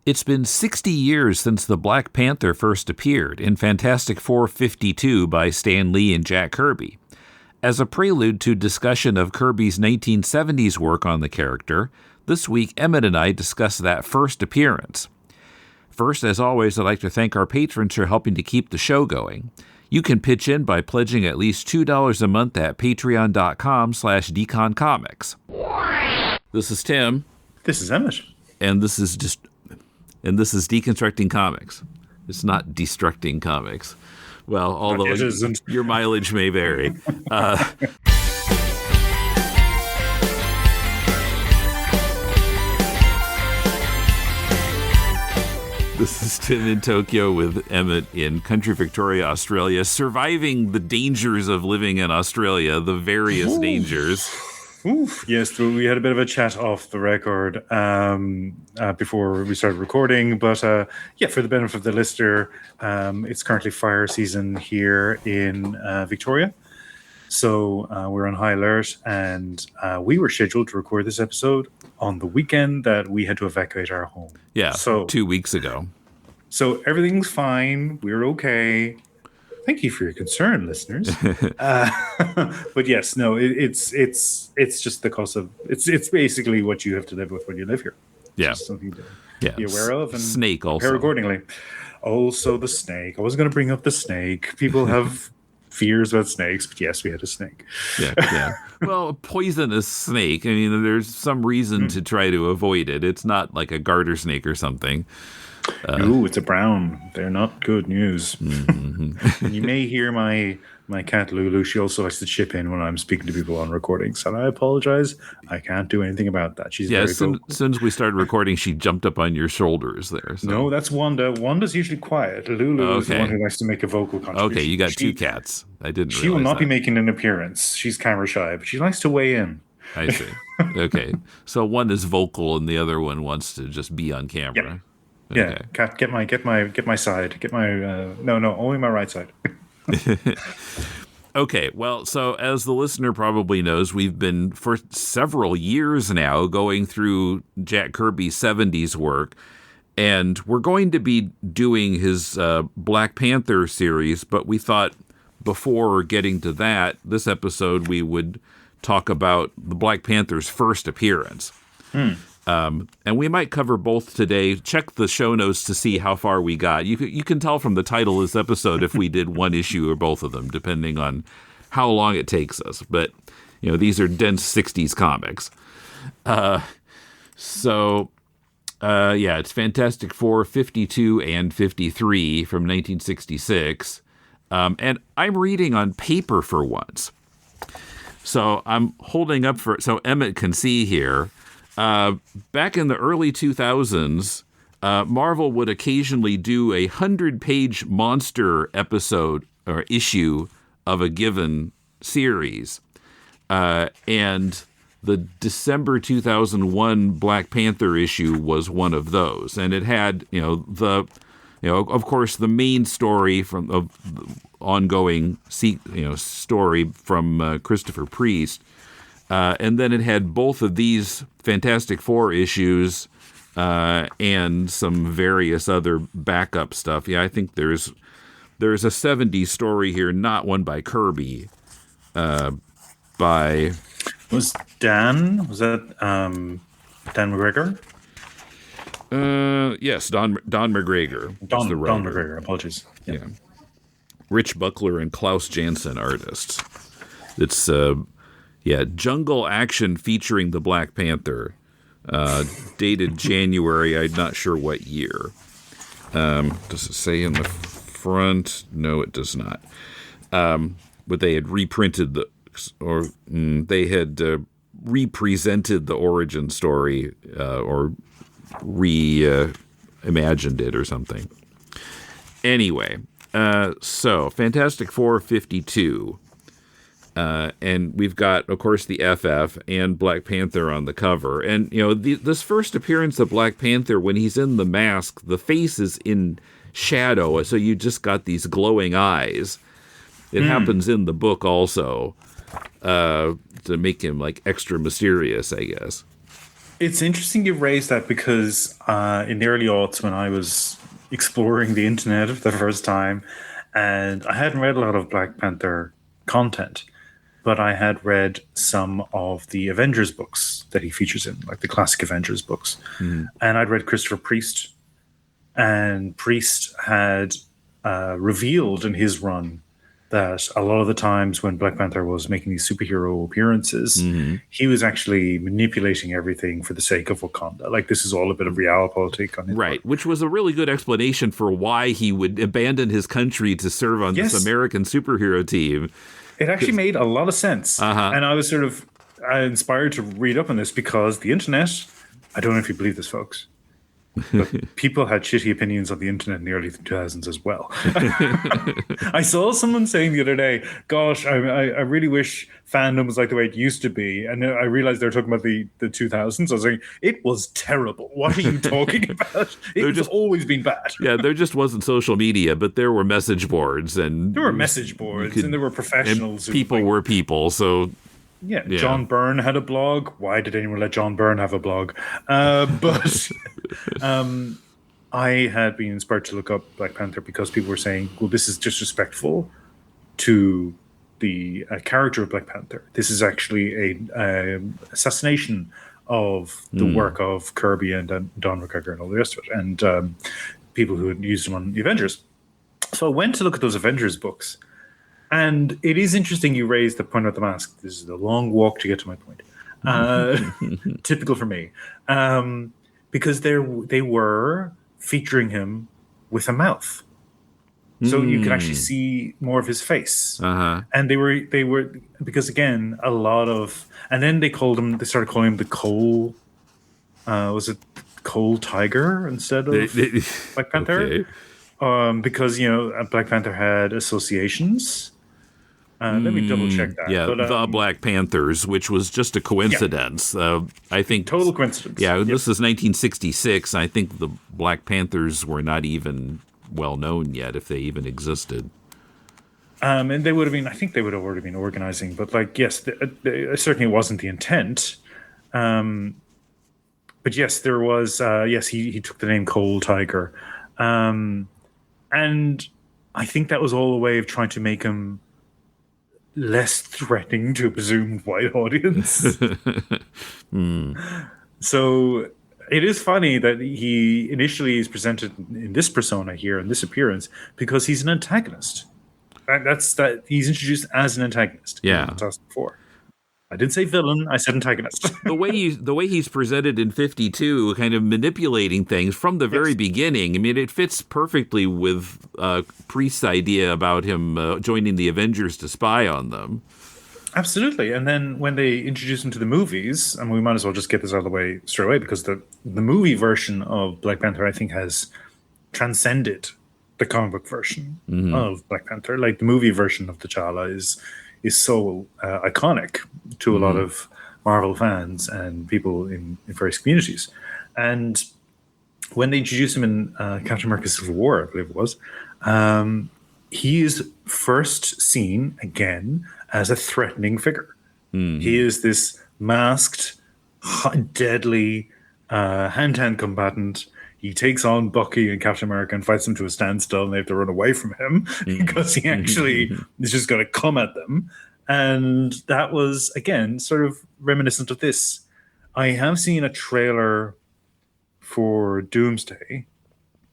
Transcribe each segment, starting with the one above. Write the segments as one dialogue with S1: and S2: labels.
S1: It's been 60 years since the Black Panther first appeared in Fantastic Four 52 by Stan Lee and Jack Kirby. As a prelude to discussion of Kirby's 1970s work on the character, this week Emmet and I discuss that first appearance. First, as always, I'd like to thank our patrons for helping to keep the show going. You can pitch in by pledging at least $2 a month at patreon.com/deconcomics. This is Tim.
S2: This is Emmet.
S1: And this is Deconstructing Comics. It's not Destructing Comics. Well, although
S2: it isn't.
S1: Your mileage may vary. This is Tim in Tokyo with Emmet in country Victoria, Australia, surviving the dangers of living in Australia, the various dangers.
S2: Yes, we had a bit of a chat off the record before we started recording, but for the benefit of the listener, it's currently fire season here in Victoria. So we're on high alert, and we were scheduled to record this episode on the weekend that we had to evacuate our home.
S1: Yeah, so 2 weeks ago. So
S2: everything's fine. We're okay. Thank you for your concern, listeners. But yes, no, it's just the cost of it's basically what you have to live with when you live here.
S1: Yeah,
S2: just something to be aware of and
S1: snake also
S2: prepare accordingly. Also, the snake. I wasn't going to bring up the snake. People have fears about snakes, but yes, we had a snake.
S1: Yeah. Well, a poisonous snake. I mean, there's some reason to try to avoid it. It's not like a garter snake or something.
S2: Ooh, it's a brown. They're not good news. Mm-hmm. You may hear my cat Lulu. She also likes to chip in when I'm speaking to people on recordings, and I apologize. I can't do anything about that. She's very
S1: cool. As soon as we started recording, she jumped up on your shoulders there. So.
S2: No, that's Wanda. Wanda's usually quiet. Lulu is the one who likes to make a vocal contribution.
S1: Okay, you got two cats. I didn't realize
S2: She will not
S1: that.
S2: be making an appearance. She's camera shy, but she likes to weigh in.
S1: I see. Okay, so one is vocal, and the other one wants to just be on camera.
S2: Yeah. Okay. Yeah, cat, get my side. Get my no, only my right side.
S1: Okay, well, so as the listener probably knows, we've been for several years now going through Jack Kirby's 70s work, and we're going to be doing his Black Panther series, but we thought before getting to that, this episode we would talk about the Black Panther's first appearance. And we might cover both today. Check the show notes to see how far we got. You can tell from the title of this episode if we did one issue or both of them, depending on how long it takes us. But, these are dense 60s comics. It's Fantastic Four 52 and 53 from 1966. And I'm reading on paper for once. So I'm holding up so Emmet can see here. Back in the early 2000s, Marvel would occasionally do a 100-page monster episode or issue of a given series. And the December 2001 Black Panther issue was one of those. And it had, of course, the main story from the ongoing, story from Christopher Priest. And then it had both of these Fantastic Four issues and some various other backup stuff. Yeah, I think there's a 70s story here, not one by Kirby.
S2: Was that Dan McGregor?
S1: Yes, Don McGregor.
S2: Don McGregor, apologies.
S1: Yeah. Rich Buckler and Klaus Janson artists. It's Jungle Action featuring the Black Panther, dated January, I'm not sure what year. Does it say in the front? No, it does not. But they had reprinted they had represented the origin story or reimagined it or something. Anyway, so Fantastic Four 52. And we've got, of course, the FF and Black Panther on the cover. And, this first appearance of Black Panther, when he's in the mask, the face is in shadow, so you just got these glowing eyes. It happens in the book also, to make him, extra mysterious, I guess.
S2: It's interesting you raised that because in the early aughts, when I was exploring the internet for the first time, and I hadn't read a lot of Black Panther content, but I had read some of the Avengers books that he features in, like the classic Avengers books.
S1: Mhm.
S2: And I'd read Christopher Priest, and Priest had revealed in his run that a lot of the times when Black Panther was making these superhero appearances,
S1: Mhm.
S2: he was actually manipulating everything for the sake of Wakanda. Like this is all a bit of realpolitik on his part.
S1: Right, which was a really good explanation for why he would abandon his country to serve on this
S2: Yes.
S1: American superhero team.
S2: It actually made a lot of sense.
S1: Uh-huh.
S2: And I was sort of inspired to read up on this because the internet, I don't know if you believe this, folks, but people had shitty opinions on the internet in the early 2000s as well. I saw someone saying the other day, gosh, I really wish fandom was like the way it used to be. And I realized they were talking about the 2000s. I was saying, it was terrible. What are you talking about? It's always been bad.
S1: Yeah, there just wasn't social media, but there were message boards. And
S2: There were message boards and there were professionals.
S1: People were people, so...
S2: Yeah, John Byrne had a blog. Why did anyone let John Byrne have a blog? But I had been inspired to look up Black Panther because people were saying, well, this is disrespectful to the character of Black Panther. This is actually a assassination of the work of Kirby and Don McGregor and all the rest of it, and people who had used him on the Avengers. So I went to look at those Avengers books. And it is interesting you raised the point about the mask. This is a long walk to get to my point. Typical for me. Because they were featuring him with a mouth. So you could actually see more of his face.
S1: Uh-huh.
S2: And they were because again, a lot of, and then they started calling him the Coal, was it Coal Tiger instead of Black Panther? Okay. Because, Black Panther had associations. Let me double check that.
S1: Yeah,
S2: but,
S1: the Black Panthers, which was just a coincidence. Yeah. I think
S2: total coincidence.
S1: Yeah, this is 1966. I think the Black Panthers were not even well known yet, if they even existed.
S2: And they would have been. I think they would have already been organizing. But yes, certainly wasn't the intent. But yes, there was. Yes, he took the name Coal Tiger, and I think that was all a way of trying to make him less threatening to a presumed white audience. So it is funny that he initially is presented in this persona here, in this appearance, because he's an antagonist. He's introduced as an antagonist.
S1: Yeah.
S2: Fantastic Four. I didn't say villain. I said antagonist.
S1: the way he's presented in 52, kind of manipulating things from the very beginning. I mean, it fits perfectly with Priest's idea about him joining the Avengers to spy on them.
S2: Absolutely. And then when they introduce him to the movies, and we might as well just get this out of the way straight away, because the movie version of Black Panther, I think, has transcended the comic book version of Black Panther. Like the movie version of T'Challa is so iconic to a lot of Marvel fans and people in various communities. And when they introduced him in Captain America Civil War, I believe it was, he is first seen again as a threatening figure. He is this masked, deadly hand-to-hand combatant. He takes on Bucky and Captain America and fights them to a standstill, and they have to run away from him because he actually is just going to come at them. And that was, again, sort of reminiscent of this. I have seen a trailer for Doomsday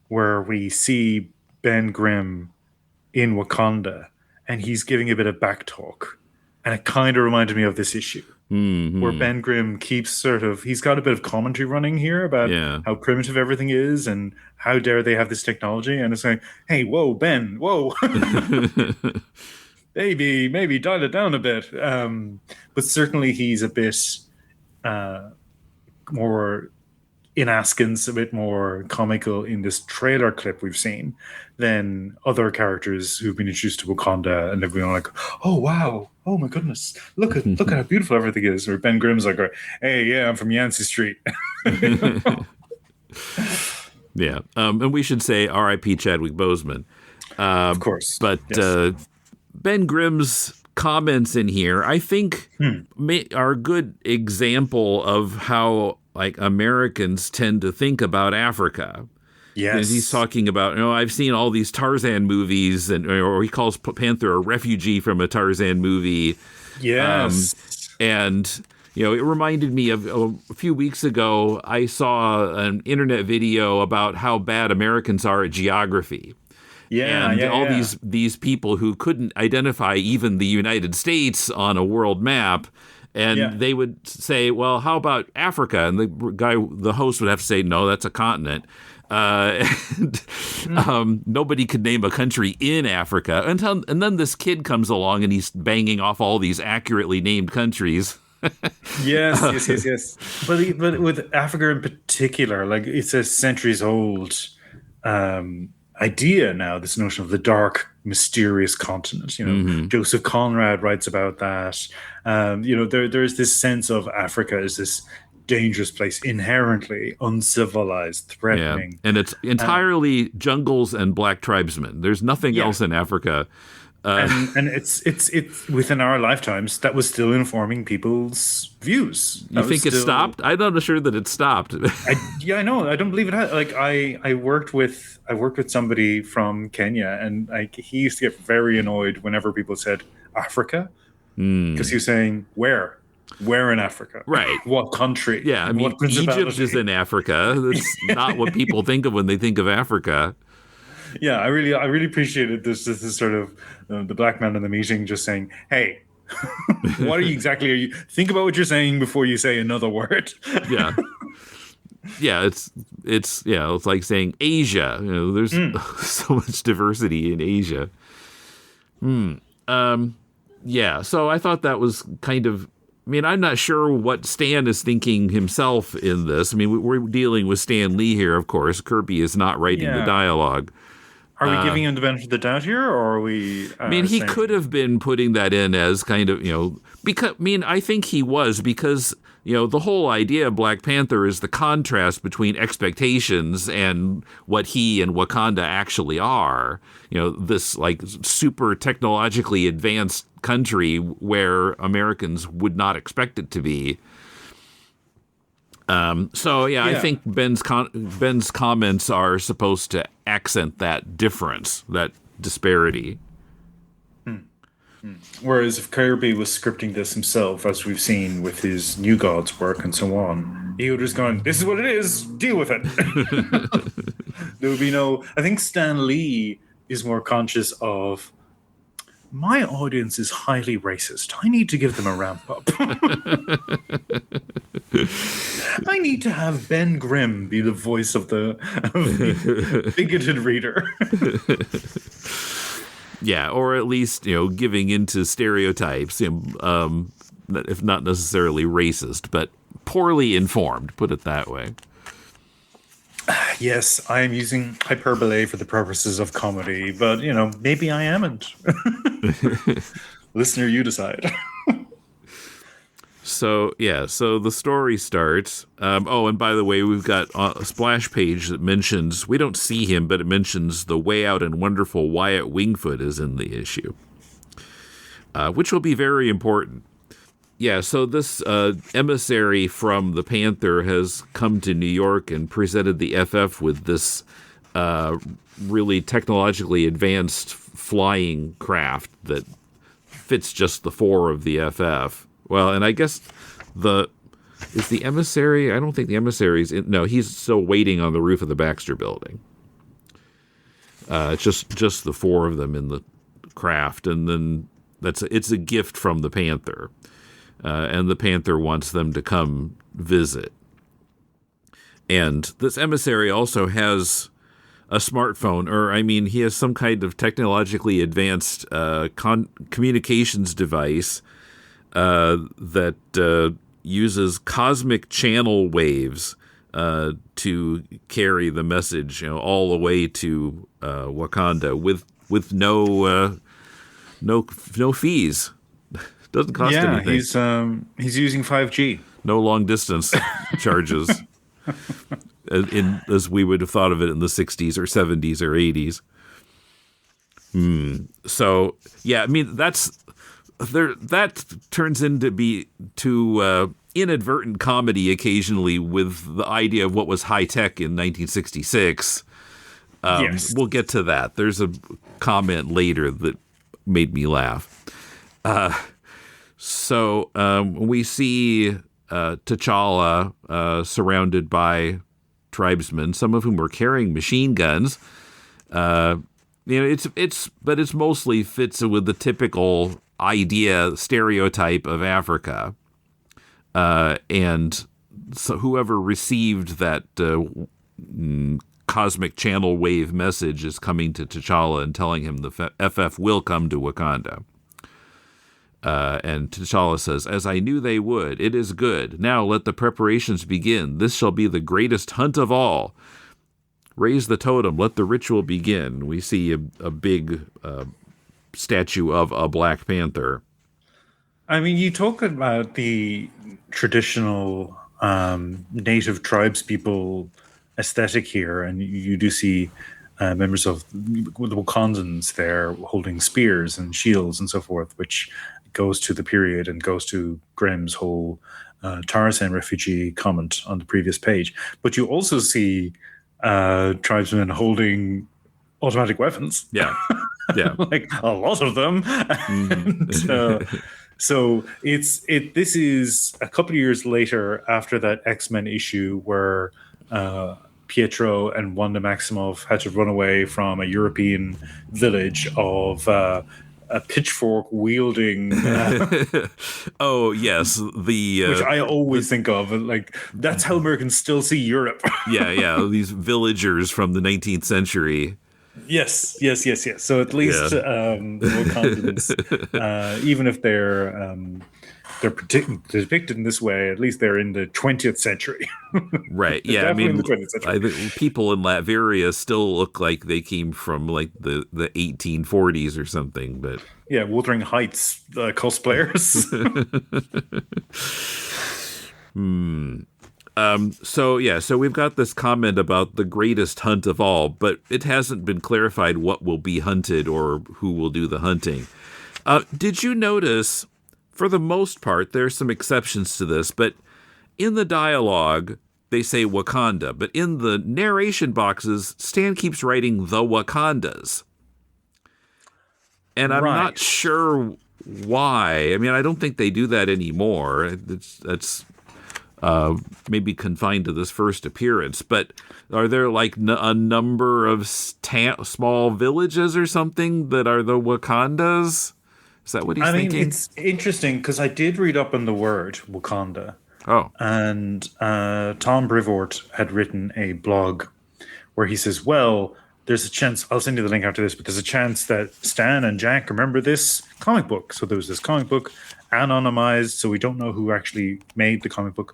S2: where we see Ben Grimm in Wakanda, and he's giving a bit of back talk. And it kind of reminded me of this issue. Where Ben Grimm keeps he's got a bit of commentary running here about how primitive everything is and how dare they have this technology. And it's like, hey, whoa, Ben, whoa. maybe dial it down a bit. But certainly he's a bit more in Askins, a bit more comical in this trailer clip we've seen than other characters who've been introduced to Wakanda, and they've been like, oh wow, oh my goodness, look at how beautiful everything is. Or Ben Grimm's like, hey, yeah, I'm from Yancey Street.
S1: Yeah, and we should say R.I.P. Chadwick Boseman.
S2: Of course,
S1: but yes. Ben Grimm's comments in here, I think, are a good example of how like Americans tend to think about Africa.
S2: Yes.
S1: And he's talking about, I've seen all these Tarzan movies, or he calls Panther a refugee from a Tarzan movie.
S2: Yes.
S1: And, it reminded me of a few weeks ago, I saw an internet video about how bad Americans are at geography. These people who couldn't identify even the United States on a world map. And they would say, well, how about Africa? And the host would have to say, no, that's a continent. Nobody could name a country in Africa. And then this kid comes along and he's banging off all these accurately named countries.
S2: yes. But with Africa in particular, like it's a centuries old idea now, this notion of the dark, mysterious continent. Joseph Conrad writes about that. There's this sense of Africa as this dangerous place, inherently uncivilized, threatening.
S1: And it's entirely jungles and black tribesmen. There's nothing else in Africa.
S2: And it's within our lifetimes that was still informing people's views.
S1: You think it stopped? I'm not sure that it stopped.
S2: I know. I don't believe it has. Like I worked with somebody from Kenya, and he used to get very annoyed whenever people said Africa, because he was saying where in Africa,
S1: right?
S2: What country?
S1: Yeah, I mean Egypt is in Africa. That's not what people think of when they think of Africa.
S2: Yeah, I really appreciated this sort of the black man in the meeting just saying, "Hey, what are you think about what you're saying before you say another word."
S1: Yeah, it's like saying Asia. There's so much diversity in Asia. So I thought that was kind of. I mean, I'm not sure what Stan is thinking himself in this. I mean, we're dealing with Stan Lee here, of course. Kirby is not writing the dialogue.
S2: Are we giving him the benefit of the doubt here, or are we?
S1: I mean, he could have been putting that in as kind of, because, I think he was, because, the whole idea of Black Panther is the contrast between expectations and what he and Wakanda actually are. This like super technologically advanced country where Americans would not expect it to be. I think Ben's comments are supposed to accent that difference, that disparity.
S2: Whereas if Kirby was scripting this himself, as we've seen with his New Gods work and so on, he would have just gone, "This is what it is, deal with it." There would be no. I think Stan Lee is more conscious of, my audience is highly racist. I need to give them a ramp up. I need to have Ben Grimm be the voice of the bigoted reader.
S1: Yeah, or at least, giving into stereotypes, if not necessarily racist, but poorly informed, put it that way.
S2: Yes, I am using hyperbole for the purposes of comedy, but, maybe I amn't. Listener, you decide.
S1: So the story starts. And by the way, we've got a splash page that mentions, we don't see him, but it mentions the way out and wonderful Wyatt Wingfoot is in the issue, which will be very important. Yeah, so this emissary from the Panther has come to New York and presented the FF with this really technologically advanced flying craft that fits just the four of the FF. Well, and I guess is the emissary? I don't think the emissary's in. No, he's still waiting on the roof of the Baxter Building. Just the four of them in the craft, and then it's a gift from the Panther. And the Panther wants them to come visit. And this emissary also has a smartphone, he has some kind of technologically advanced communications device that uses cosmic channel waves to carry the message, all the way to Wakanda with no fees. Doesn't cost anything.
S2: He's using 5G.
S1: No long distance charges, as we would have thought of it in the 60s or 70s or 80s. So yeah, that turns into inadvertent comedy occasionally with the idea of what was high tech in 1966.
S2: Yes.
S1: We'll get to that. There's a comment later that made me laugh. So we see T'Challa surrounded by tribesmen, some of whom were carrying machine guns. It's mostly fits with the typical stereotype of Africa. And so whoever received that cosmic channel wave message is coming to T'Challa and telling him the FF will come to Wakanda. And T'Challa says, "As I knew they would, it is good. Now let the preparations begin. This shall be the greatest hunt of all. Raise the totem. Let the ritual begin." We see a big statue of a Black Panther.
S2: I mean, you talk about the traditional native tribes people aesthetic here, and you do see members of the Wakandans there holding spears and shields and so forth, which goes to the period and goes to Grimm's whole Tarzan refugee comment on the previous page. But you also see tribesmen holding automatic weapons.
S1: Yeah, yeah,
S2: like a lot of them. And, so this is a couple of years later after that X-Men issue where Pietro and Wanda Maximoff had to run away from a European village of a pitchfork wielding
S1: oh yes,
S2: which I always think of like that's how Americans still see Europe.
S1: yeah, these villagers from the 19th century.
S2: Yes. So at least the Wakandans, even if they're depicted in this way, at least they're in the 20th century.
S1: Right. Yeah. I mean, I think people in Latveria still look like they came from like the 1840s or something. But
S2: yeah, Wuthering Heights cosplayers.
S1: So we've got this comment about the greatest hunt of all, but it hasn't been clarified what will be hunted or who will do the hunting. Did you notice, for the most part, there's some exceptions to this, but in the dialogue, they say Wakanda, but in the narration boxes, Stan keeps writing the Wakandas. And I'm not sure why. I mean, I don't think they do that anymore. That's maybe confined to this first appearance, but are there like a number of small villages or something that are the Wakandas? Is that what he's thinking? I mean,
S2: it's interesting because I did read up on the word Wakanda.
S1: Oh.
S2: And Tom Brevoort had written a blog where he says, well, there's a chance, I'll send you the link after this, but there's a chance that Stan and Jack remember this comic book. So there was this comic book, anonymized, so we don't know who actually made the comic book,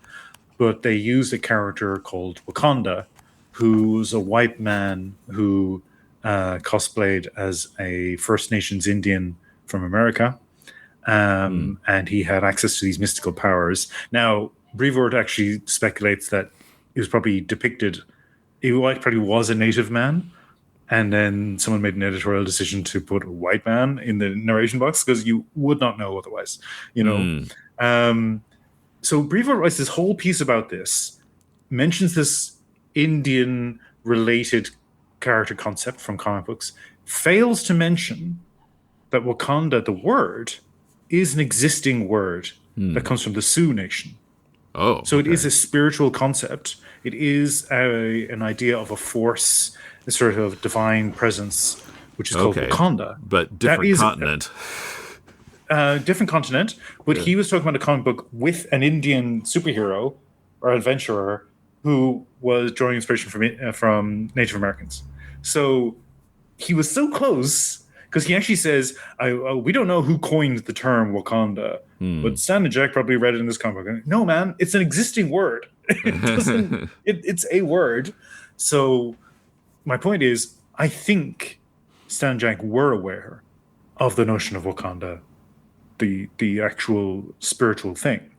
S2: but they used a character called Wakanda, who's a white man who cosplayed as a First Nations Indian from America. And he had access to these mystical powers. Now, Brevoort actually speculates that he was probably depicted, he probably was a native man, and then someone made an editorial decision to put a white man in the narration box because you would not know otherwise, you know. So Brevoort writes this whole piece about this, mentions this Indian-related character concept from comic books, fails to mention that Wakanda, the word, is an existing word that comes from the Sioux Nation.
S1: Oh,
S2: so it is a spiritual concept. It is an idea of a force, a sort of divine presence, which is called Wakanda.
S1: But different continent.
S2: Different continent. But he was talking about a comic book with an Indian superhero or adventurer who was drawing inspiration from Native Americans. So he was so close. Because he actually says, we don't know who coined the term Wakanda, but Stan and Jack probably read it in this comic book. No, man, it's an existing word. It's a word. So my point is, I think Stan and Jack were aware of the notion of Wakanda, the actual spiritual thing.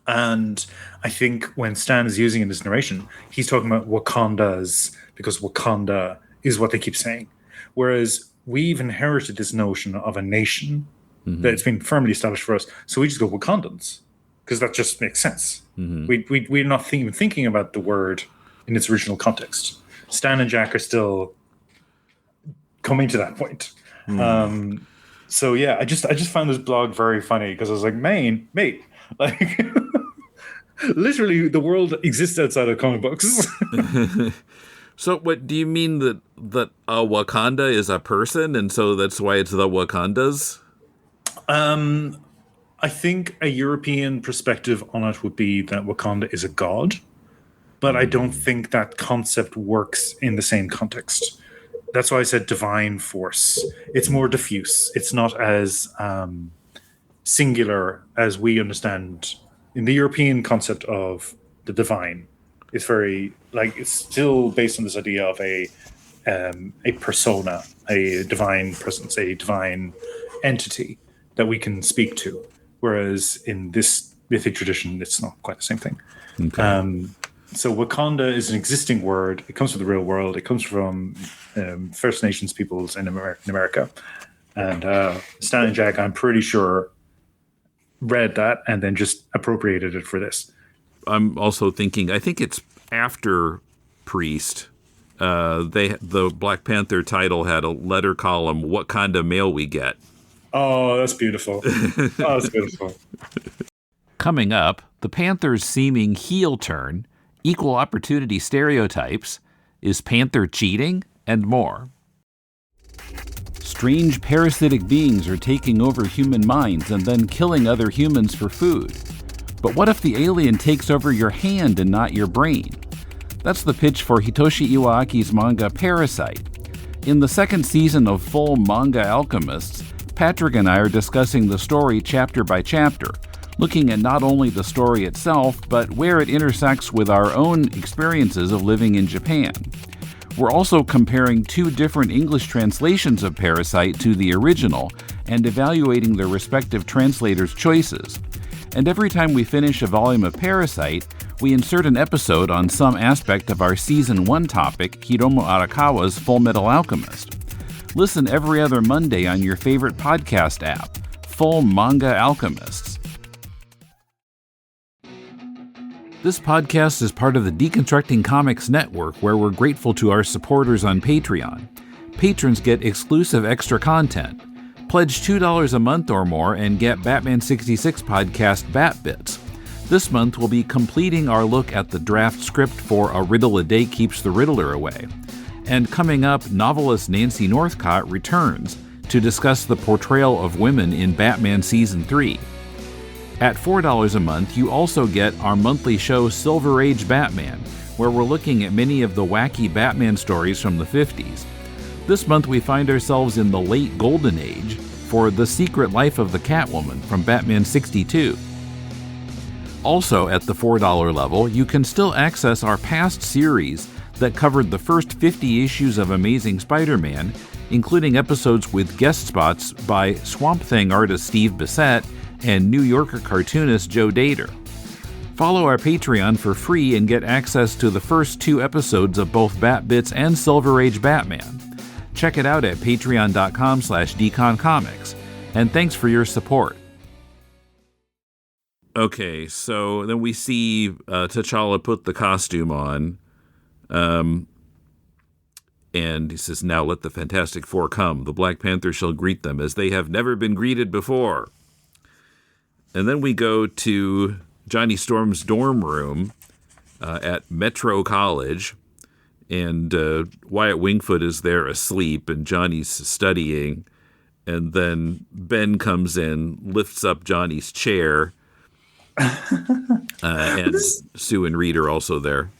S2: And I think when Stan is using it in this narration, he's talking about Wakandas, because Wakanda is what they keep saying. Whereas we've inherited this notion of a nation that's been firmly established for us. So we just go Wakandans because that just makes sense. We're not even thinking about the word in its original context. Stan and Jack are still coming to that point. So yeah, I just found this blog very funny because I was like, mate, like literally the world exists outside of comic books.
S1: So what do you mean that Wakanda is a person, and so that's why it's the Wakandas?
S2: I think a European perspective on it would be that Wakanda is a god, but I don't think that concept works in the same context. That's why I said divine force. It's more diffuse. It's not as singular as we understand in the European concept of the divine. It's very it's still based on this idea of a persona, a divine presence, a divine entity that we can speak to. Whereas in this mythic tradition, it's not quite the same thing.
S1: Okay.
S2: So Wakanda is an existing word. It comes from the real world. It comes from First Nations peoples in America. And Stan and Jack, I'm pretty sure, read that and then just appropriated it for this.
S1: I'm also thinking, I think it's after Priest. The Black Panther title had a letter column, "What kind of mail we get?"
S2: Oh, that's beautiful. That's beautiful.
S1: Coming up, the Panther's seeming heel turn, equal opportunity stereotypes, is Panther cheating, and more. Strange parasitic beings are taking over human minds and then killing other humans for food. But what if the alien takes over your hand and not your brain? That's the pitch for Hitoshi Iwaaki's manga Parasite. In the second season of Full Manga Alchemists, Patrick and I are discussing the story chapter by chapter, looking at not only the story itself, but where it intersects with our own experiences of living in Japan. We're also comparing two different English translations of Parasite to the original and evaluating their respective translators' choices. And every time we finish a volume of Parasite, we insert an episode on some aspect of our Season 1 topic, Hiromu Arakawa's Full Metal Alchemist. Listen every other Monday on your favorite podcast app, Full Manga Alchemists. This podcast is part of the Deconstructing Comics Network, where we're grateful to our supporters on Patreon. Patrons get exclusive extra content. Pledge $2 a month or more and get Batman 66 podcast Bat Bits. This month we'll be completing our look at the draft script for A Riddle a Day Keeps the Riddler Away. And coming up, novelist Nancy Northcott returns to discuss the portrayal of women in Batman Season 3. At $4 a month, you also get our monthly show Silver Age Batman, where we're looking at many of the wacky Batman stories from the 50s. This month we find ourselves in the late Golden Age for The Secret Life of the Catwoman from Batman 62. Also at the $4 level, you can still access our past series that covered the first 50 issues of Amazing Spider-Man, including episodes with guest spots by Swamp Thing artist Steve Bissette and New Yorker cartoonist Joe Dater. Follow our Patreon for free and get access to the first 2 episodes of both Bat Bits and Silver Age Batman. Check it out at patreon.com/deconcomics. And thanks for your support. Okay, so then we see T'Challa put the costume on. And he says, "Now let the Fantastic Four come. The Black Panther shall greet them as they have never been greeted before." And then we go to Johnny Storm's dorm room at Metro College. And Wyatt Wingfoot is there asleep, and Johnny's studying. And then Ben comes in, lifts up Johnny's chair. And Sue and Reed are also there.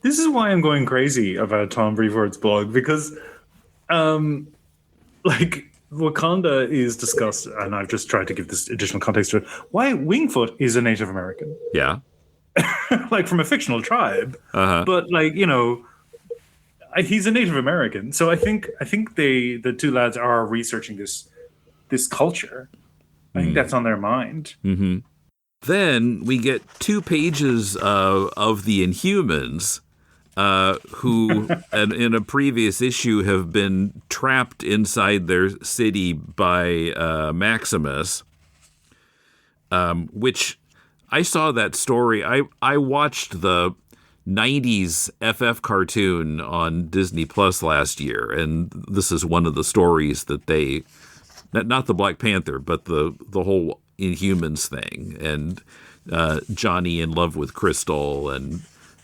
S2: This is why I'm going crazy about Tom Brevoort's blog, because Wakanda is discussed, and I've just tried to give this additional context to it. Wyatt Wingfoot is a Native American.
S1: Yeah.
S2: From a fictional tribe. But he's a Native American. So I think the two lads are researching this culture. I think that's on their mind.
S1: Mm-hmm. Then we get 2 pages of the Inhumans, who in a previous issue have been trapped inside their city by Maximus, which I saw that story. I watched the 90s FF cartoon on Disney Plus last year, and this is one of the stories that they, not the Black Panther, but the whole Inhumans thing, and Johnny in love with Crystal, and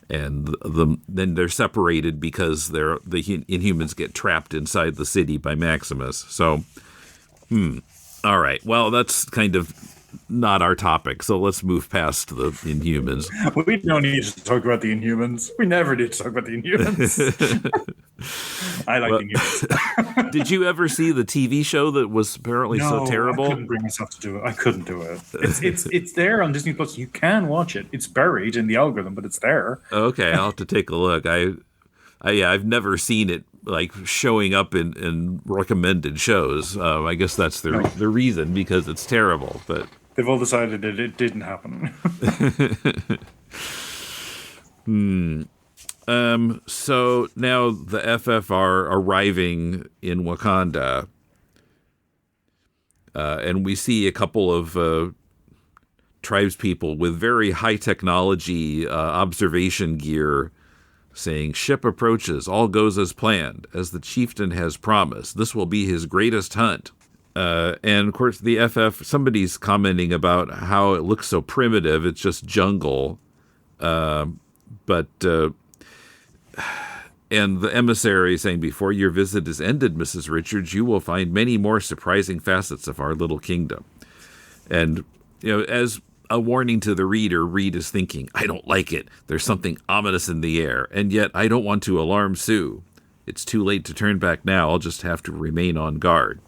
S1: then they're separated because the Inhumans get trapped inside the city by Maximus. So, all right. Well, that's kind of not our topic, so let's move past the Inhumans.
S2: We don't need to talk about the Inhumans. We never need to talk about the Inhumans. I like the Inhumans.
S1: Did you ever see the TV show that was apparently so terrible?
S2: I couldn't bring myself to do it. I couldn't do it. It's there on Disney Plus. You can watch it. It's buried in the algorithm, but it's there. Okay,
S1: I'll have to take a look. I've never seen it like showing up in recommended shows. I guess that's the reason, because it's terrible. But
S2: they've all decided that it didn't happen.
S1: So now the FF are arriving in Wakanda, and we see a couple of tribespeople with very high technology observation gear saying, "Ship approaches, all goes as planned, as the chieftain has promised. This will be his greatest hunt." And of course the FF, somebody's commenting about how it looks so primitive, it's just jungle. And the emissary saying, "Before your visit is ended, Mrs. Richards, you will find many more surprising facets of our little kingdom." And, as a warning to the reader, Reed is thinking, "I don't like it. There's something ominous in the air. And yet I don't want to alarm Sue. It's too late to turn back now. I'll just have to remain on guard."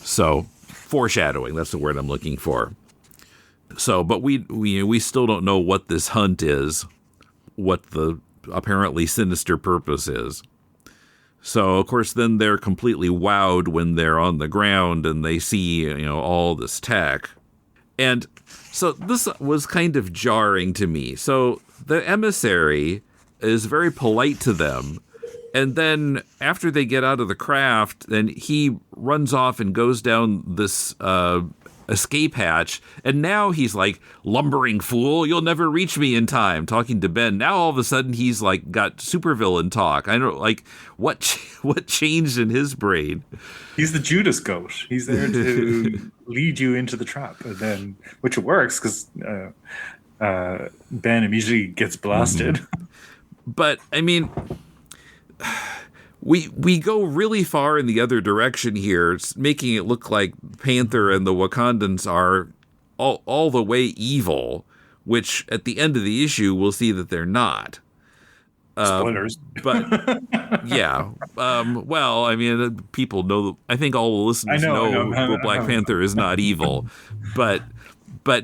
S1: So, foreshadowing, that's the word I'm looking for. So, but we still don't know what this hunt is, what the apparently sinister purpose is. So, of course, then they're completely wowed when they're on the ground and they see, all this tech. And so this was kind of jarring to me. So the emissary is very polite to them. And then after they get out of the craft, then he runs off and goes down this escape hatch. And now he's like, "Lumbering fool, you'll never reach me in time," talking to Ben. Now all of a sudden he's like got supervillain talk. I don't like what changed in his brain.
S2: He's the Judas goat. He's there to lead you into the trap, and then which works because Ben immediately gets blasted.
S1: Mm-hmm. But I mean, we go really far in the other direction here, making it look like Panther and the Wakandans are all the way evil, which at the end of the issue we'll see that they're not.
S2: Spoilers.
S1: But yeah. Well, I mean, people know. I think all the listeners know Black Panther is not evil, but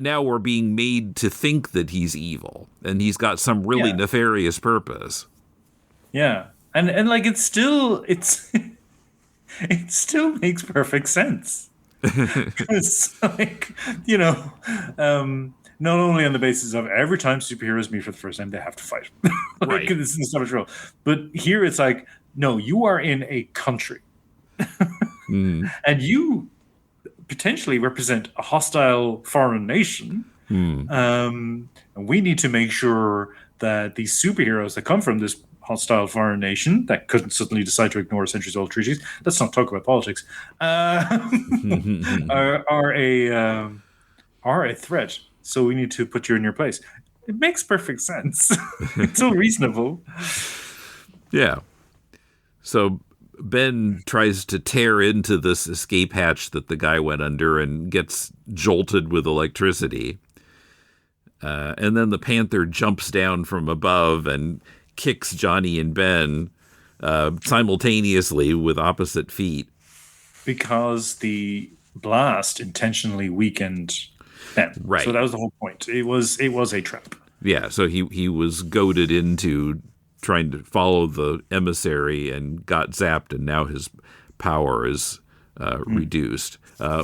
S1: now we're being made to think that he's evil, and he's got some really nefarious purpose.
S2: Yeah. And like it still makes perfect sense. It's like, not only on the basis of every time superheroes meet for the first time, they have to fight.
S1: Right.
S2: This is so much real. But here it's like, no, you are in a country. And you potentially represent a hostile foreign nation. And we need to make sure that these superheroes that come from this hostile foreign nation that couldn't suddenly decide to ignore centuries-old treaties, let's not talk about politics, are a threat. So we need to put you in your place. It makes perfect sense. It's so reasonable.
S1: Yeah. So Ben tries to tear into this escape hatch that the guy went under and gets jolted with electricity. And then the Panther jumps down from above and kicks Johnny and Ben simultaneously with opposite feet.
S2: Because the blast intentionally weakened them.
S1: Right.
S2: So that was the whole point. It was a trap.
S1: Yeah, so he was goaded into trying to follow the emissary and got zapped, and now his power is reduced.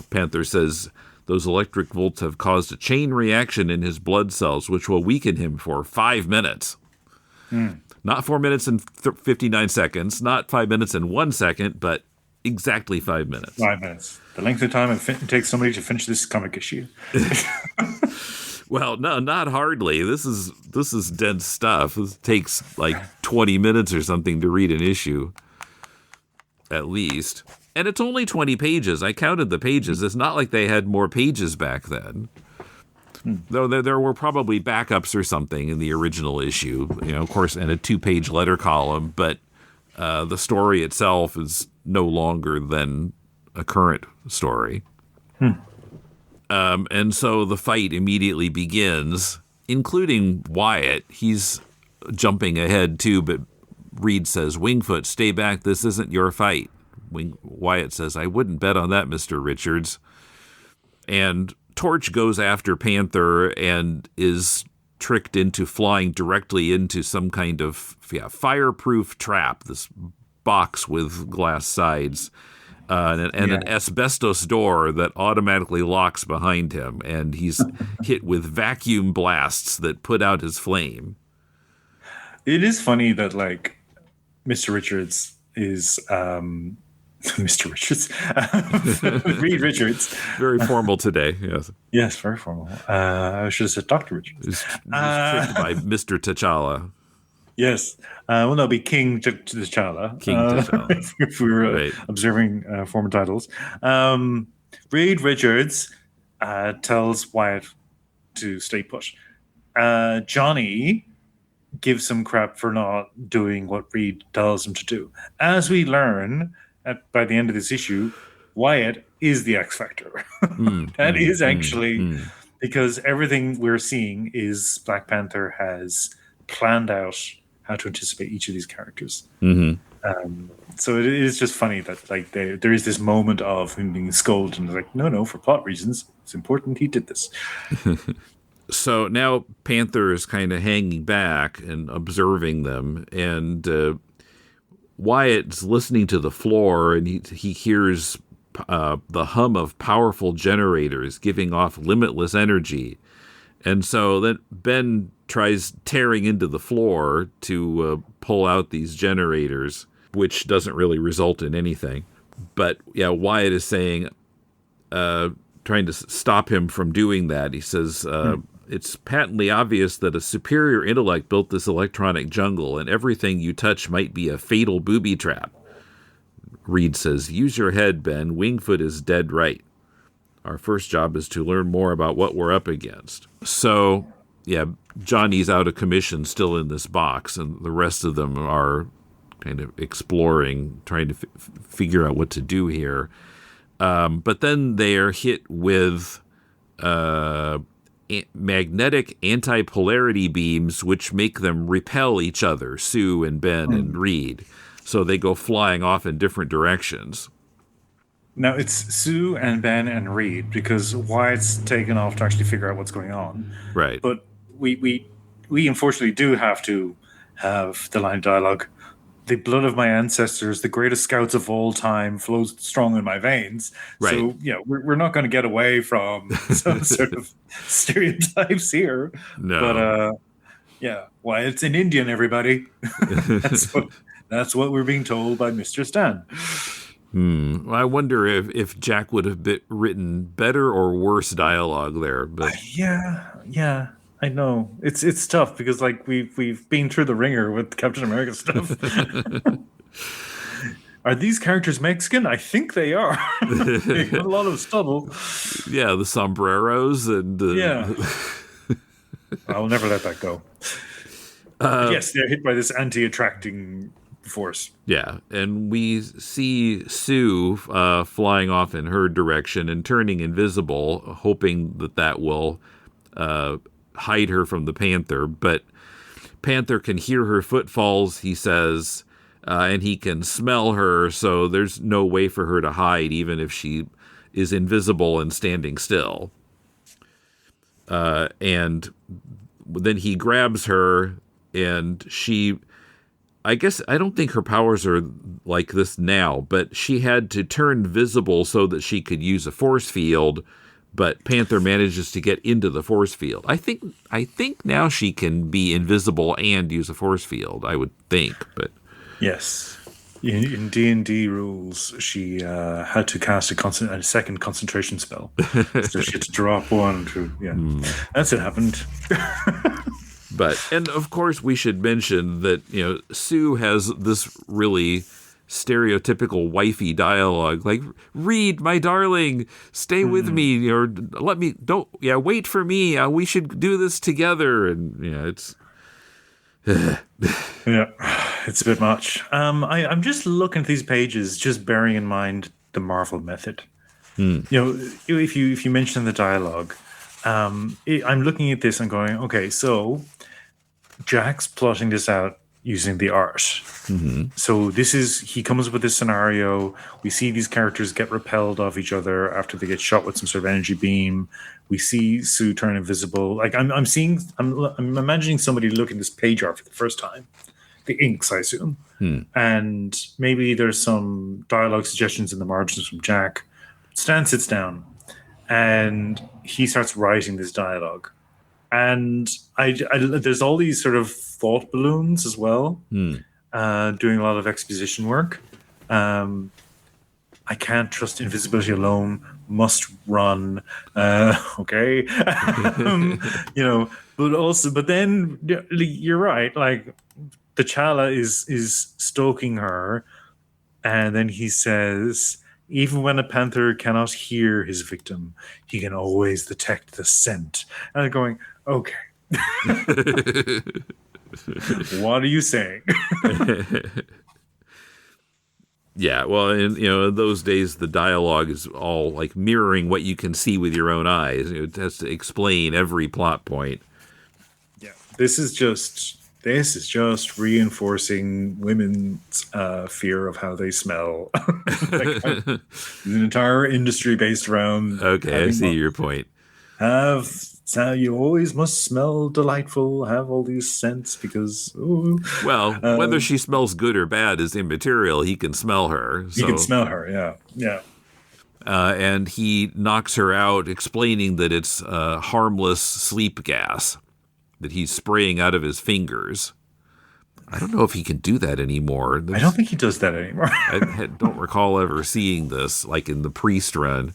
S1: Panther says those electric volts have caused a chain reaction in his blood cells, which will weaken him for 5 minutes. Not 4 minutes and 59 seconds, not 5 minutes and 1 second, but exactly 5 minutes.
S2: 5 minutes. The length of time it takes somebody to finish this comic issue.
S1: Well, no, not hardly. This is dense stuff. This takes like 20 minutes or something to read an issue, at least. And it's only 20 pages. I counted the pages. It's not like they had more pages back then. Though there were probably backups or something in the original issue, of course, and a 2-page letter column. But the story itself is no longer than a current story. And so the fight immediately begins, including Wyatt. He's jumping ahead too, but Reed says, "Wingfoot, stay back. This isn't your fight." Wyatt says, "I wouldn't bet on that, Mr. Richards." And Torch goes after Panther and is tricked into flying directly into some kind of fireproof trap, this box with glass sides. And an asbestos door that automatically locks behind him, and he's hit with vacuum blasts that put out his flame.
S2: It is funny that, like, Mr. Richards is Mr. Richards, Reed Richards.
S1: Very formal today, yes.
S2: Yes, very formal. I should have said Dr. Richards.
S1: He's tricked by Mr. T'Challa.
S2: Yes. Well, no, it'd be King T'Challa.
S1: King T'Challa.
S2: If we were observing former titles. Reed Richards tells Wyatt to stay put. Johnny gives some crap for not doing what Reed tells him to do. As we learn by the end of this issue, Wyatt is the X Factor. That is actually because everything we're seeing is Black Panther has planned out how to anticipate each of these characters. So it is just funny that, like, there is this moment of him being scolded and like, no, for plot reasons, it's important he did this.
S1: So now Panther is kind of hanging back and observing them, and Wyatt's listening to the floor, and he hears the hum of powerful generators giving off limitless energy. And so then Ben tries tearing into the floor to pull out these generators, which doesn't really result in anything. But yeah, Wyatt is saying, trying to stop him from doing that. He says, it's patently obvious that a superior intellect built this electronic jungle, and everything you touch might be a fatal booby trap. Reed says, use your head, Ben. Wingfoot is dead right. Our first job is to learn more about what we're up against. So, yeah, Johnny's out of commission still in this box, and the rest of them are kind of exploring, trying to figure out what to do here. But then they are hit with magnetic anti-polarity beams, which make them repel each other, Sue and Ben and Reed. So they go flying off in different directions.
S2: Now, it's Sue and Ben and Reed, because Wyatt's taken off to actually figure out what's going on.
S1: Right.
S2: But we unfortunately do have to have the line of dialogue. The blood of my ancestors, the greatest scouts of all time, flows strong in my veins.
S1: Right.
S2: So, we're not going to get away from some sort of stereotypes here.
S1: No.
S2: But, Wyatt's an Indian, everybody. That's what we're being told by Mr. Stan.
S1: Well, I wonder if Jack would have written better or worse dialogue there. But
S2: yeah, I know it's tough because, like, we've been through the ringer with Captain America stuff. Are these characters Mexican? I think they are. They have a lot of stubble.
S1: Yeah, the sombreros and
S2: I'll never let that go. Yes, they're hit by this anti-attracting force.
S1: Yeah, and we see Sue flying off in her direction and turning invisible, hoping that will hide her from the Panther. But Panther can hear her footfalls, he says, and he can smell her, so there's no way for her to hide, even if she is invisible and standing still. And then he grabs her, and she... I guess I don't think her powers are like this now, but she had to turn visible so that she could use a force field, but Panther manages to get into the force field. I think now she can be invisible and use a force field, I would think, but
S2: yes. In D&D rules, she had to cast a second concentration spell. So she had to drop one to, yeah. That's what happened.
S1: And of course, we should mention that, Sue has this really stereotypical wifey dialogue, like, "Read, my darling, stay with me, or wait for me. We should do this together." And, it's.
S2: Yeah, it's a bit much. I'm just looking at these pages, just bearing in mind the Marvel method. If you mention the dialogue, I'm looking at this and going, okay, so Jack's plotting this out using the art. So he comes up with this scenario. We see these characters get repelled off each other after they get shot with some sort of energy beam. We see Sue turn invisible. Like I'm imagining somebody looking at this page art for the first time. The inks, I assume. And maybe there's some dialogue suggestions in the margins from Jack. Stan sits down and he starts writing this dialogue. And there's all these sort of thought balloons as well, doing a lot of exposition work. I can't trust invisibility alone. Must run. Okay, but then you're right. Like T'Challa is stalking her, and then he says, "Even when a panther cannot hear his victim, he can always detect the scent." And I'm going, okay. What are you saying?
S1: Yeah, well, in those days, the dialogue is all like mirroring what you can see with your own eyes. It has to explain every plot point.
S2: Yeah, this is just reinforcing women's fear of how they smell. There's an entire industry based around.
S1: Okay, I see your point.
S2: You always must smell delightful, have all these scents because.
S1: Whether she smells good or bad is immaterial. He can smell her.
S2: He can smell her, yeah.
S1: And he knocks her out, explaining that it's harmless sleep gas that he's spraying out of his fingers. I don't know if he can do that anymore.
S2: I don't think he does that anymore.
S1: I don't recall ever seeing this, like in the Priest run,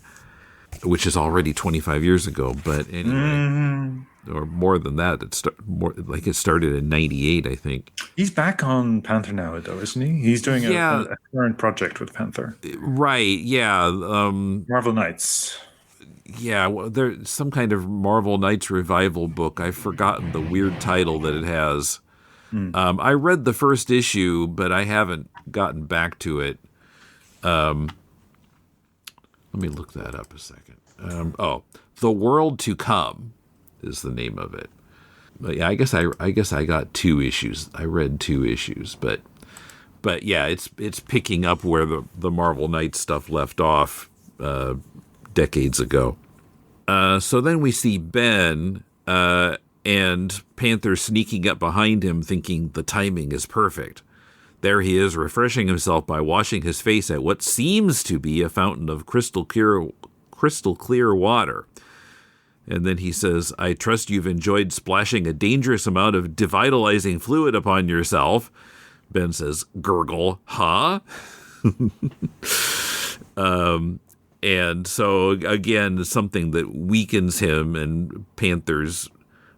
S1: which is already 25 years ago. But anyway, or more than that. It started in 98, I think.
S2: He's back on Panther now, though, isn't he? He's doing a current project with Panther.
S1: Right, yeah.
S2: Marvel Knights.
S1: Yeah, well, there's some kind of Marvel Knights revival book. I've forgotten the weird title that it has. I read the first issue, but I haven't gotten back to it. Let me look that up a second. The World to Come is the name of it. But yeah, I guess I got 2 issues. I read 2 issues, but yeah, it's picking up where the Marvel Knights stuff left off decades ago. So then we see Ben and Panther sneaking up behind him, thinking the timing is perfect. There he is, refreshing himself by washing his face at what seems to be a fountain of crystal clear water. And then he says, "I trust you've enjoyed splashing a dangerous amount of devitalizing fluid upon yourself." Ben says, "Gurgle, huh?" And so, again, something that weakens him, and Panther's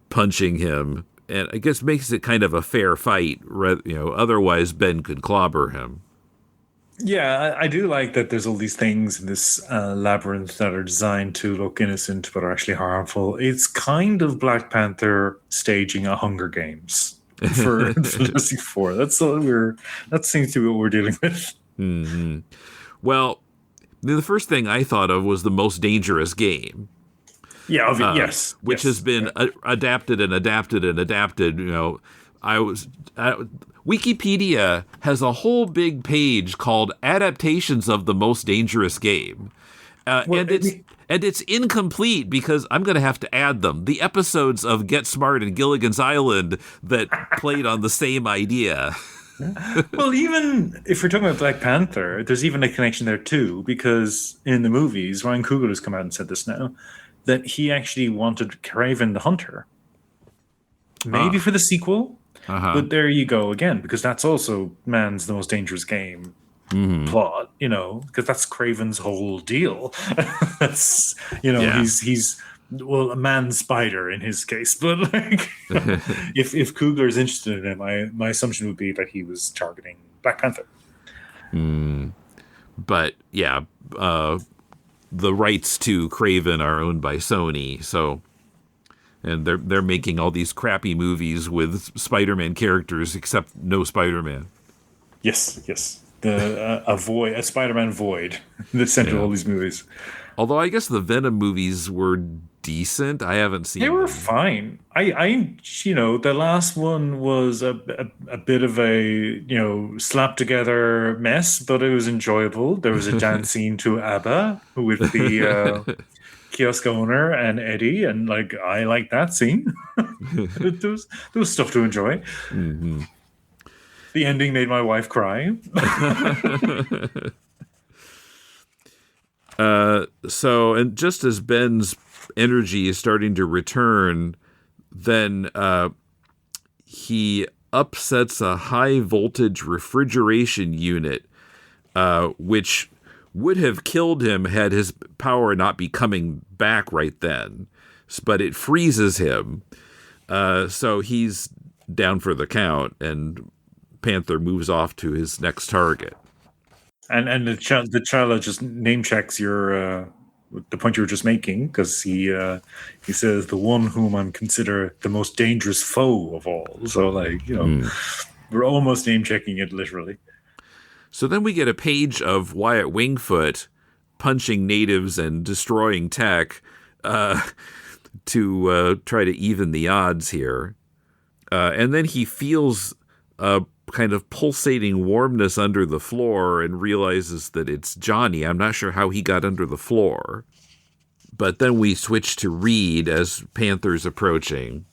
S1: punching him, and I guess makes it kind of a fair fight. Otherwise Ben could clobber him.
S2: Yeah, I do like that there's all these things in this labyrinth that are designed to look innocent but are actually harmful. It's kind of Black Panther staging a Hunger Games for Fantastic Four. That seems to be what we're dealing with.
S1: Mm-hmm. Well, the first thing I thought of was The Most Dangerous Game.
S2: Yeah, yes.
S1: Which has been adapted and adapted and adapted. Wikipedia has a whole big page called "Adaptations of the Most Dangerous Game," and it's incomplete because I'm going to have to add them. The episodes of Get Smart and Gilligan's Island that played on the same idea.
S2: Well, even if we're talking about Black Panther, there's even a connection there too, because in the movies, Ryan Coogler has come out and said this now, that he actually wanted Kraven the Hunter. Maybe for the sequel. But there you go again, because that's also man's the most dangerous game. plot, because that's Craven's whole deal. That's,
S1: Yeah.
S2: he's well, a man spider in his case, but like, if Coogler is interested in him, my assumption would be that he was targeting Black Panther.
S1: But yeah, the rights to Craven are owned by Sony, so and they're making all these crappy movies with Spider-Man characters, except no Spider-Man.
S2: Yes, yes. A Spider-Man void, the center of all these movies.
S1: Although I guess the Venom movies were decent. I haven't seen
S2: They were
S1: them.
S2: fine. The last one was a bit of a, slap together mess, but it was enjoyable. There was a dance scene to ABBA with the kiosk owner and Eddie, and like I like that scene. there was stuff to enjoy.
S1: Mm-hmm.
S2: The ending made my wife cry.
S1: So, and just as Ben's energy is starting to return, then he upsets a high voltage refrigeration unit, which would have killed him had his power not be coming back right then. But it freezes him. So he's down for the count, and Panther moves off to his next target.
S2: And the T'Challa just name checks the point you were just making, because he says the one whom I'm consider the most dangerous foe of all. So like, we're almost name checking it literally.
S1: So then we get a page of Wyatt Wingfoot punching natives and destroying tech to try to even the odds here. And then he feels a kind of pulsating warmness under the floor and realizes that it's Johnny. I'm not sure how he got under the floor. But then we switch to Reed as Panther's approaching.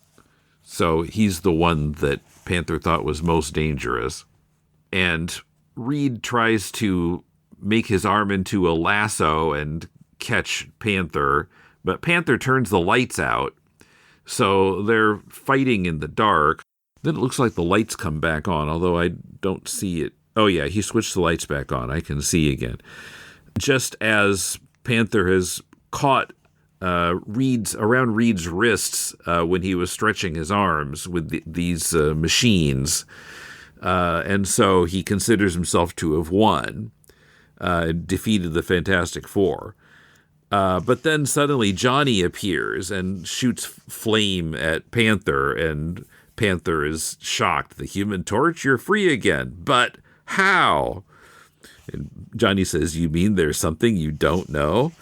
S1: So he's the one that Panther thought was most dangerous. And Reed tries to make his arm into a lasso and catch Panther, but Panther turns the lights out. So they're fighting in the dark. Then it looks like the lights come back on, although I don't see it. Oh yeah, he switched the lights back on. I can see again. Just as Panther has caught around Reed's wrists when he was stretching his arms with these machines. And so he considers himself to have won, defeated the Fantastic Four. But then suddenly Johnny appears and shoots flame at Panther, and Panther is shocked. The Human Torch, you're free again. But how? And Johnny says, you mean there's something you don't know?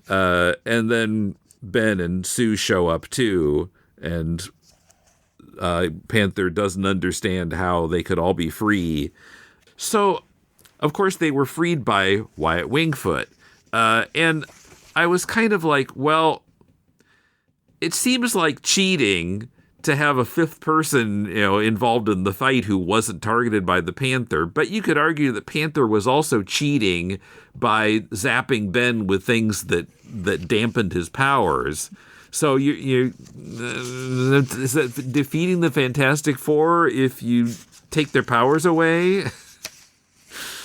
S1: And then Ben and Sue show up too, and Panther doesn't understand how they could all be free. So, of course, they were freed by Wyatt Wingfoot. And I was kind of like, well, it seems like cheating to have a fifth person, involved in the fight who wasn't targeted by the Panther. But you could argue that Panther was also cheating by zapping Ben with things that dampened his powers. So is that defeating the Fantastic Four if you take their powers away?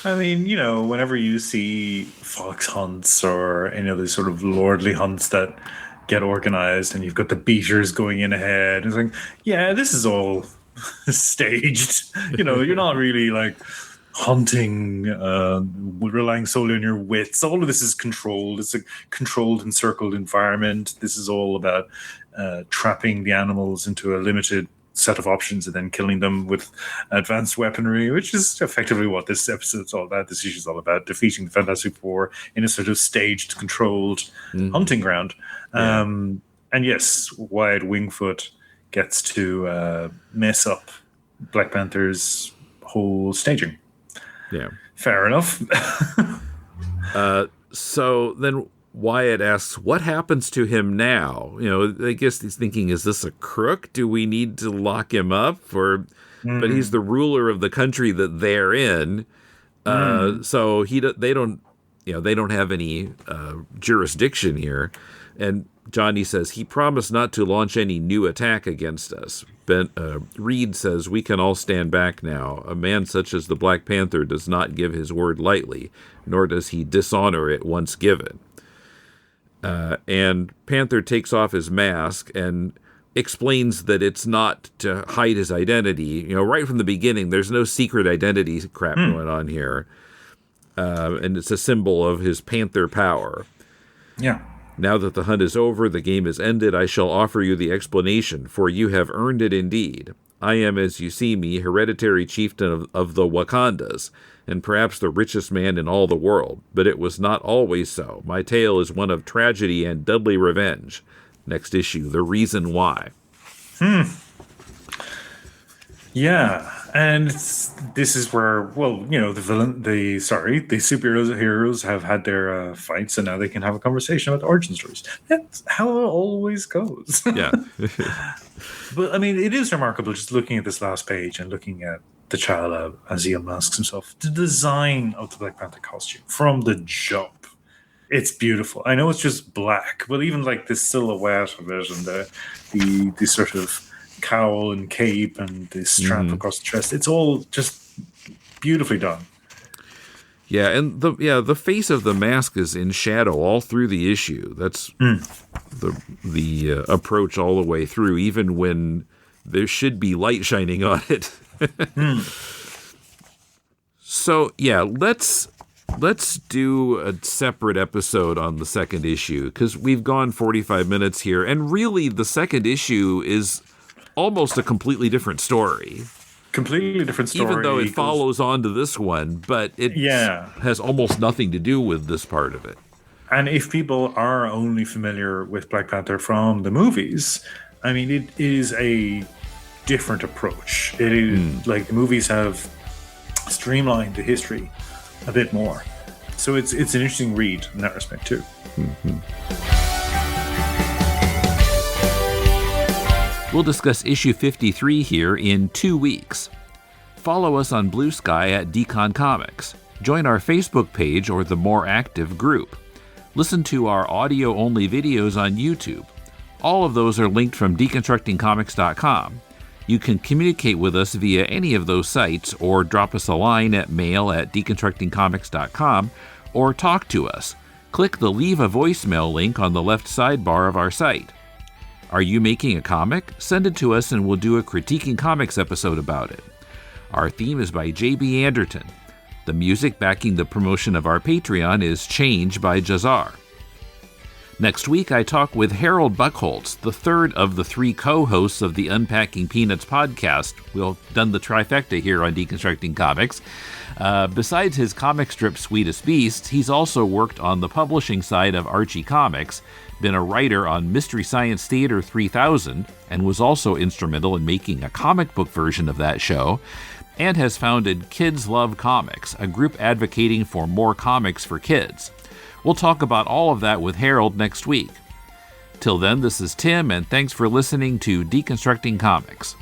S2: I mean, whenever you see fox hunts or any other sort of lordly hunts that get organized and you've got the beaters going in ahead, it's like, yeah, this is all staged. You're not really like hunting, relying solely on your wits. All of this is controlled. It's a controlled, encircled environment. This is all about trapping the animals into a limited set of options and then killing them with advanced weaponry, which is effectively what this episode's all about. This issue's all about defeating the Fantastic Four in a sort of staged, controlled hunting ground. Yeah. And yes, Wyatt Wingfoot gets to mess up Black Panther's whole staging.
S1: Yeah.
S2: Fair enough.
S1: So then Wyatt asks, what happens to him now? I guess he's thinking, is this a crook? Do we need to lock him up? But he's the ruler of the country that they're in. So they don't they don't have any jurisdiction here. And Johnny says, he promised not to launch any new attack against us. Reed says, we can all stand back now. A man such as the Black Panther does not give his word lightly, nor does he dishonor it once given. And Panther takes off his mask and explains that it's not to hide his identity. Right from the beginning, there's no secret identity crap going on here. And it's a symbol of his Panther power.
S2: Yeah.
S1: Now that the hunt is over, the game is ended, I shall offer you the explanation, for you have earned it indeed. I am, as you see me, hereditary chieftain of the Wakandas, and perhaps the richest man in all the world. But it was not always so. My tale is one of tragedy and deadly revenge. Next issue, The Reason Why.
S2: Yeah, and this is where, the superheroes have had their fights, and now they can have a conversation about the origin stories. That's how it always goes.
S1: Yeah.
S2: But, I mean, it is remarkable just looking at this last page and looking at T'Challa as he unmasks himself. The design of the Black Panther costume from the jump. It's beautiful. I know it's just black, but even like the silhouette of it and the sort of cowl and cape and the strap across the chest, it's all just beautifully done.
S1: Yeah, and the face of the mask is in shadow all through the issue. That's the approach all the way through, even when there should be light shining on it. So yeah, let's do a separate episode on the second issue, because we've gone 45 minutes here, and really the second issue is almost a completely different story.
S2: Completely different story.
S1: Even though it follows on to this one, but it has almost nothing to do with this part of it.
S2: And if people are only familiar with Black Panther from the movies, I mean, it is a different approach. It is like the movies have streamlined the history a bit more. So it's an interesting read in that respect too.
S1: We'll discuss issue 53 here in 2 weeks. Follow us on Blue Sky at Decon Comics. Join our Facebook page or the more active group. Listen to our audio-only videos on YouTube. All of those are linked from deconstructingcomics.com. You can communicate with us via any of those sites, or drop us a line at mail@deconstructingcomics.com, or talk to us. Click the Leave a Voicemail link on the left sidebar of our site. Are you making a comic? Send it to us and we'll do a Critiquing Comics episode about it. Our theme is by J.B. Anderton. The music backing the promotion of our Patreon is Change by Jazar. Next week, I talk with Harold Buchholz, the third of the 3 co-hosts of the Unpacking Peanuts podcast. We've done the trifecta here on Deconstructing Comics. Besides his comic strip Sweetest Beasts, he's also worked on the publishing side of Archie Comics, been a writer on Mystery Science Theater 3000, and was also instrumental in making a comic book version of that show, and has founded Kids Love Comics, a group advocating for more comics for kids. We'll talk about all of that with Harold next week. Till then, this is Tim, and thanks for listening to Deconstructing Comics.